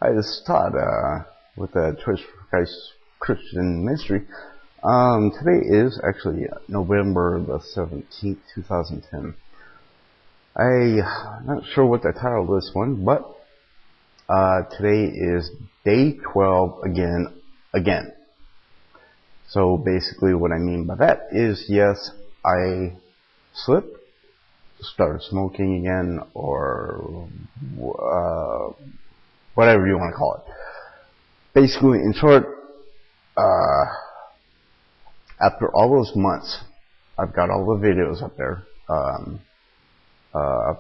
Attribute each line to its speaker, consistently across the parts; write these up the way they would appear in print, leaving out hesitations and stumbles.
Speaker 1: Hi, this is Todd with the Choice for Christ Christian Ministry. Today is actually November the 17th, 2010. I'm not sure what the title of this one, but today is day 12 again. So basically what I mean by that is, yes, I slipped, started smoking again, or whatever you want to call it. Basically, in short, after all those months, I've got all the videos up there,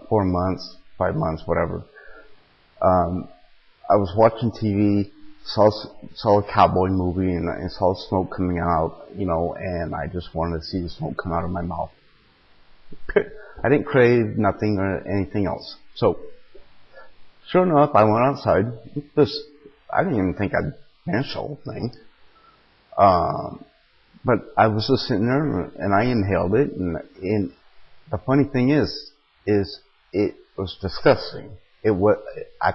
Speaker 1: 4 months, 5 months, whatever. I was watching TV, saw a cowboy movie, and saw smoke coming out, and I just wanted to see the smoke come out of my mouth. I didn't crave nothing or anything else. So, sure enough, I went outside. I didn't even think I'd finish the whole thing. But I was just sitting there and I inhaled it, and the funny thing is it was disgusting. I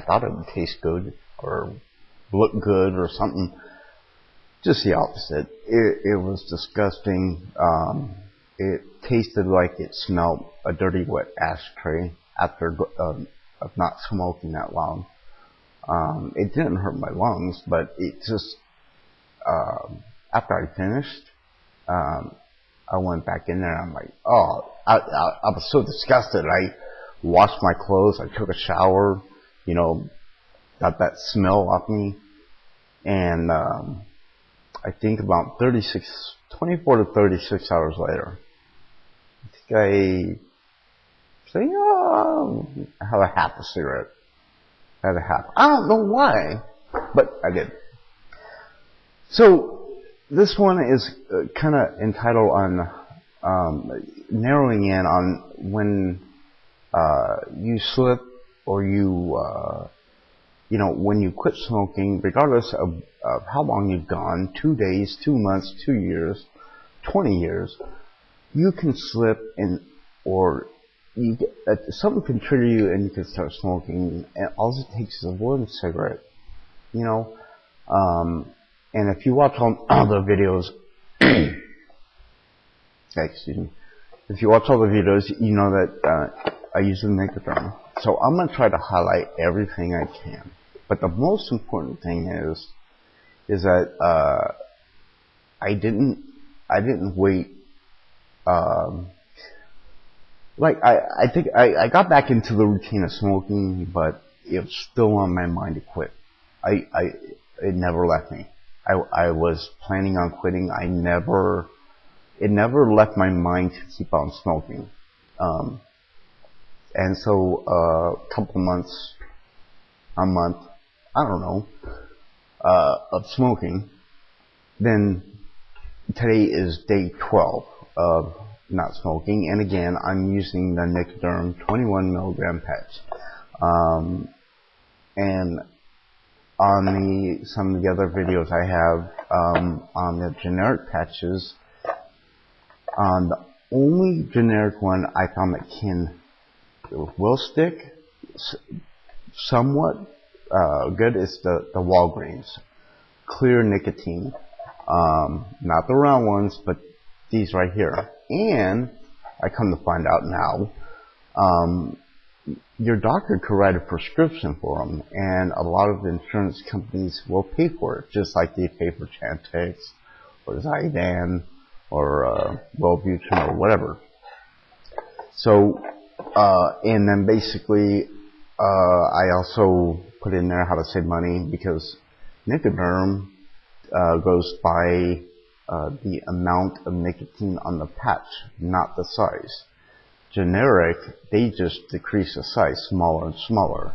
Speaker 1: thought it would taste good or look good or something. Just the opposite. It was disgusting. It tasted like it smelled a dirty, wet ashtray after of not smoking that long. It didn't hurt my lungs, but it just, after I finished, I went back in there and I'm like, oh, I was so disgusted. I washed my clothes, I took a shower, got that smell off me, and I think about 24 to 36 hours later, I think I have a half a cigarette. I don't know why, but I did. So this one is kind of entitled on narrowing in on when you slip or when you quit smoking, regardless of how long you've gone, 2 days, 2 months, 2 years, 20 years, you can slip or something can trigger you and you can start smoking, and all it takes is one cigarette, and if you watch all the videos, excuse me, if you watch all the videos, you know that I use the Nicoderm. So I'm going to try to highlight everything I can, but the most important thing is that I didn't wait. I think I got back into the routine of smoking, but it was still on my mind to quit. It never left me. I was planning on quitting. It never left my mind to keep on smoking. And so, a couple months, a month, I don't know, of smoking. Then today is day 12 of not smoking, and again I'm using the Nicoderm 21 milligram patch, and on some of the other videos I have on the generic patches, the only generic one I found that will stick somewhat good is the Walgreens clear nicotine, not the round ones, but these right here. And I come to find out now, your doctor could write a prescription for them, and a lot of the insurance companies will pay for it, just like they pay for Chantix or Zyban or Wellbutrin or whatever. So, and then basically, I also put in there how to save money, because Nicoderm goes by the amount of nicotine on the patch, not the size. Generic, they just decrease the size, smaller and smaller.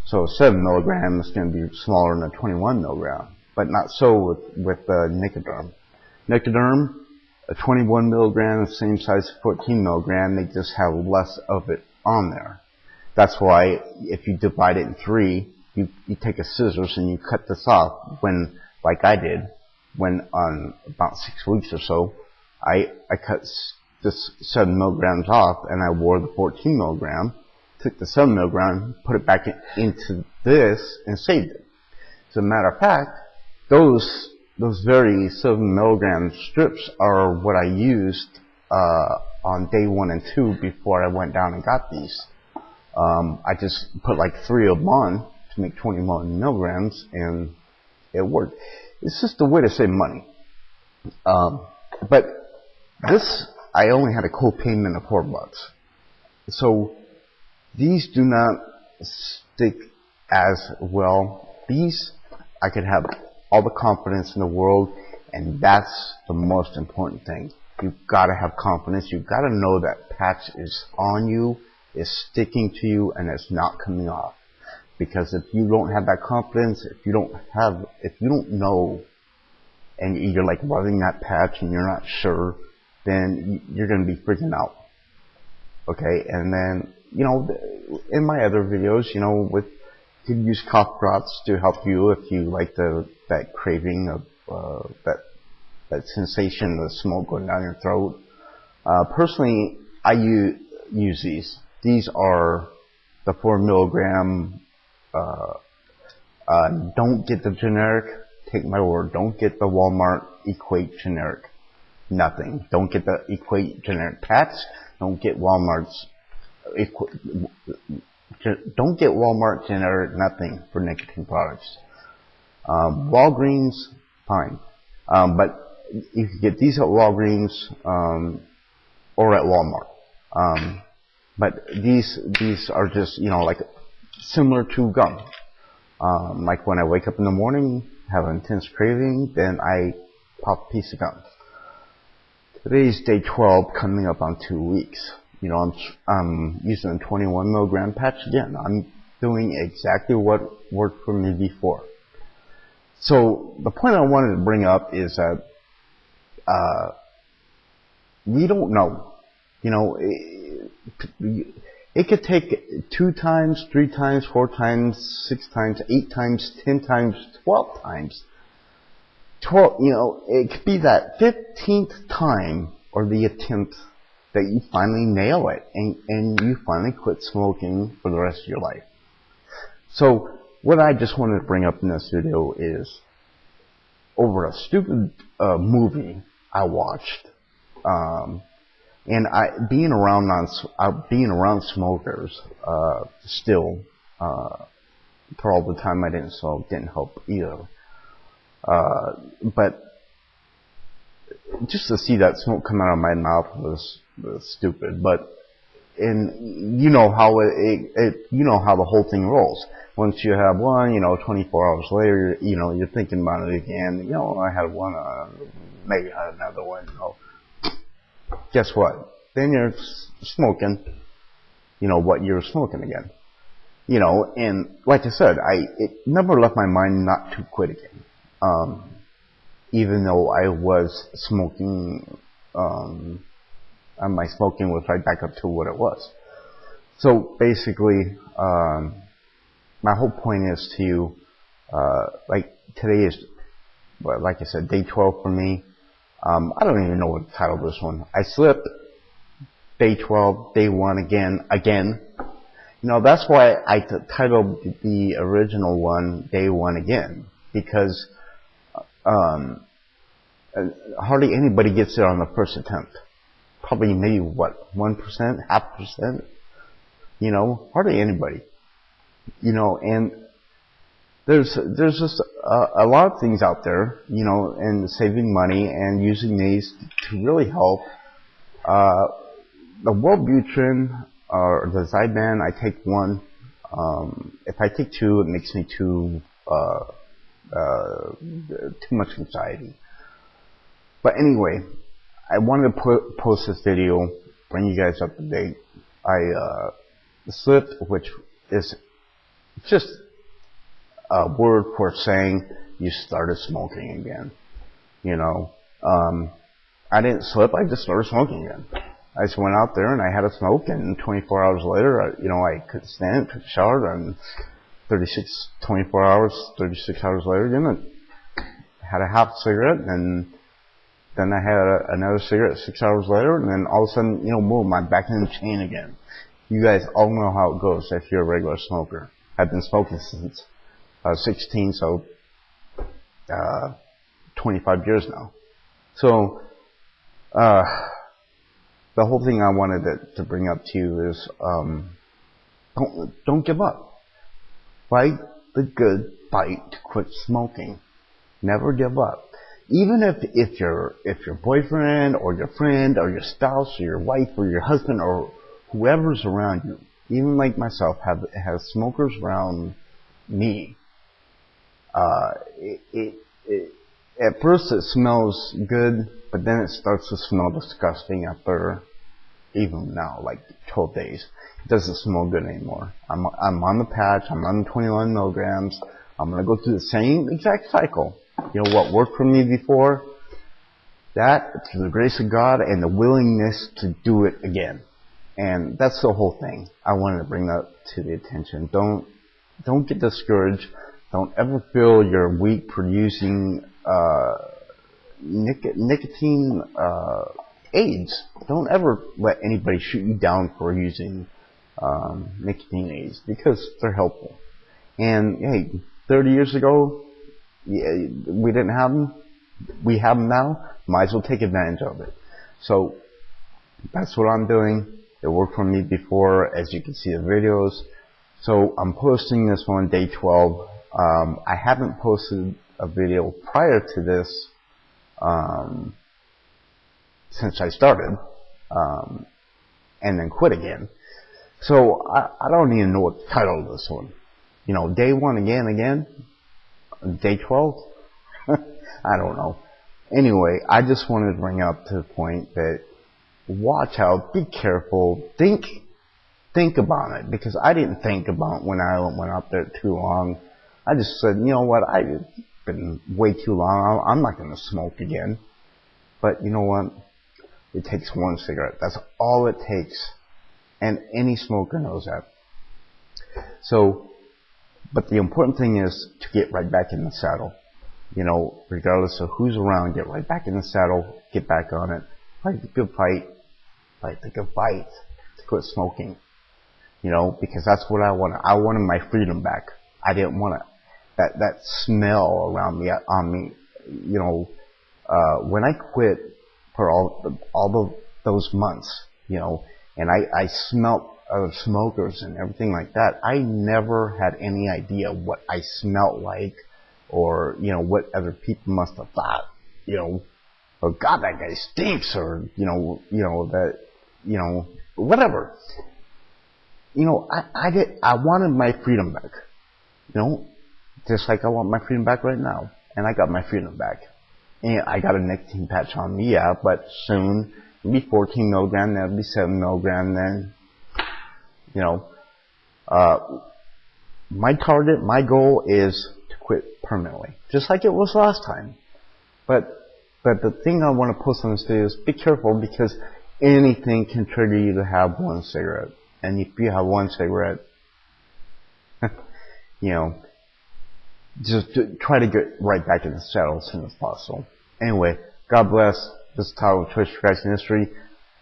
Speaker 1: So 7 milligrams is going to be smaller than a 21 milligram, but not so with Nicoderm. Nicoderm, a 21 milligram, the same size as 14 milligram, they just have less of it on there. That's why if you divide it in 3, you take a scissors and you cut this off, when, like I did, when on about 6 weeks or so, I cut this 7 milligrams off and I wore the 14 milligram, took the 7 milligram, put it back into this, and saved it. As a matter of fact, those very 7 milligram strips are what I used on day 1 and 2 before I went down and got these. I just put like 3 of them on to make 21 milligrams, and it worked. It's just a way to save money. But this, I only had a co-payment of $4. So these do not stick as well. These, I could have all the confidence in the world, and that's the most important thing. You've got to have confidence. You've got to know that patch is on you, is sticking to you, and it's not coming off. Because if you don't have that confidence, if you don't know, and you're like rubbing that patch and you're not sure, then you're going to be freaking out. Okay, and then, you know, in my other videos, you know, you could use cough drops to help you if you like that craving of that sensation of smoke going down your throat. Personally, I use these. These are the 4 milligram. Don't get the generic. Take my word. Don't get the Walmart Equate generic. Nothing. Don't get the Equate generic patch. Don't get Walmart's. Don't get Walmart generic nothing for nicotine products. Walgreens, fine. But you can get these at Walgreens or at Walmart. But these are just, you know, like similar to gum. Like when I wake up in the morning, have an intense craving, then I pop a piece of gum. Today's day 12, coming up on 2 weeks. You know, I'm using a 21 milligram patch again. I'm doing exactly what worked for me before. So the point I wanted to bring up is that we don't know. You know, it could take 2 times, 3 times, 4 times, 6 times, 8 times, 10 times, 12 times. 12, you know, it could be that 15th time or the attempt that you finally nail it and you finally quit smoking for the rest of your life. So what I just wanted to bring up in this video is over a stupid movie I watched, and being around smokers still for all the time I didn't smoke didn't help either. But just to see that smoke come out of my mouth was stupid. But you know how you know how the whole thing rolls. Once you have one, you know, 24 hours later, you know, you're thinking about it again. You know, I had one, maybe I had another one. You know, guess what? Then you're smoking, you know, what you're smoking again. You know, and like I said, it never left my mind not to quit again. Even though I was smoking, my smoking was right back up to what it was. So basically, my whole point is to, like today is, well, like I said, day 12 for me. I don't even know what to title this one. I slipped. Day 12, day 1 again. You know, that's why I titled the original one Day 1 Again, because hardly anybody gets it on the first attempt. Probably maybe what, 1%, 0.5%. You know, hardly anybody. You know, and there's just a lot of things out there, you know, and saving money and using these to really help. The Wellbutrin or the Zyban, I take 1. If I take 2, it makes me too much anxiety. But anyway, I wanted to post this video, bring you guys up to date. I slipped, which is just a word for saying you started smoking again. You know, I didn't slip, I just started smoking again. I just went out there and I had a smoke, and 24 hours later, you know, I couldn't stand it, took a shower, and 36 hours later, you know, had a half cigarette, and then I had another cigarette 6 hours later, and then all of a sudden, you know, boom, I'm back in the chain again. You guys all know how it goes if you're a regular smoker. I've been smoking since 16, so 25 years now. So the whole thing I wanted to bring up to you is don't give up. Fight the good fight to quit smoking. Never give up. Even if your boyfriend or your friend or your spouse or your wife or your husband or whoever's around you, even like myself, has smokers around me. At first it smells good, but then it starts to smell disgusting after, even now, like 12 days. It doesn't smell good anymore. I'm on the patch. I'm on 21 milligrams. I'm going to go through the same exact cycle. You know what worked for me before? That, through the grace of God and the willingness to do it again. And that's the whole thing I wanted to bring up to the attention. Don't get discouraged. Don't ever feel you're weak producing nicotine aids. Don't ever let anybody shoot you down for using nicotine aids, because they're helpful. And hey, 30 years ago, yeah, we didn't have them. We have them now. Might as well take advantage of it. So that's what I'm doing. It worked for me before, as you can see the videos. So I'm posting this one day 12. I haven't posted a video prior to this since I started, and then quit again. So I don't even know what the title of this one. You know, day 1 again, day 12. I don't know. Anyway, I just wanted to bring up to the point that watch out, be careful, think about it, because I didn't think about it when I went up there too long. I just said, you know what, I've been way too long, I'm not going to smoke again. But you know what, it takes one cigarette. That's all it takes. And any smoker knows that. So, but the important thing is to get right back in the saddle. You know, regardless of who's around, get right back in the saddle, get back on it, fight the good fight, fight the good fight to quit smoking. You know, because that's what I wanted. I wanted my freedom back. I didn't want that smell around me, on me. You know, when I quit for all those months, you know, and I smelt other smokers and everything like that, I never had any idea what I smelt like, or, you know, what other people must have thought, you know, oh God, that guy stinks, or, you know, that, you know, whatever. You know, I wanted my freedom back, you know, just like I want my freedom back right now. And I got my freedom back. And I got a nicotine patch on me, yeah, but soon it'll be 14 milligram, then it'll be 7 milligram, then, you know, my target, my goal is to quit permanently, just like it was last time. But the thing I want to post on this video is be careful, because anything can trigger you to have one cigarette. And if you have one cigarette, you know, just try to get right back in the saddle as soon as possible. Anyway, God bless. This is Tyler with Choice for Christ Ministry,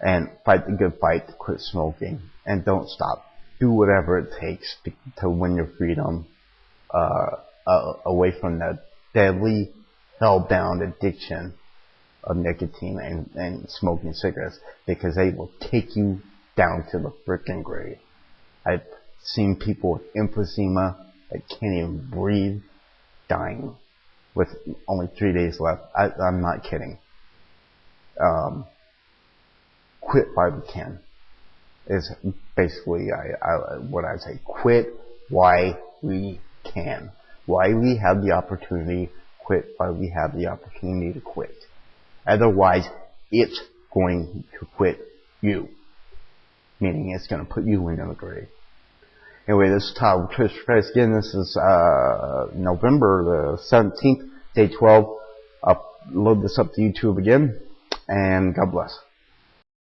Speaker 1: and fight the good fight to quit smoking. And don't stop. Do whatever it takes to win your freedom away from that deadly, hell-bound addiction of nicotine and smoking cigarettes, because they will take you down to the frickin' grave. I've seen people with emphysema that can't even breathe, dying with only 3 days left. I'm not kidding. Quit while we can is basically what I say. Quit while we can. While we have the opportunity, quit while we have the opportunity to quit. Otherwise, it's going to quit you. Meaning it's going to put you into the grave. Anyway, this is Todd with Choice for Christ. Again, this is November the 17th, day 12. I'll load this up to YouTube again, and God bless.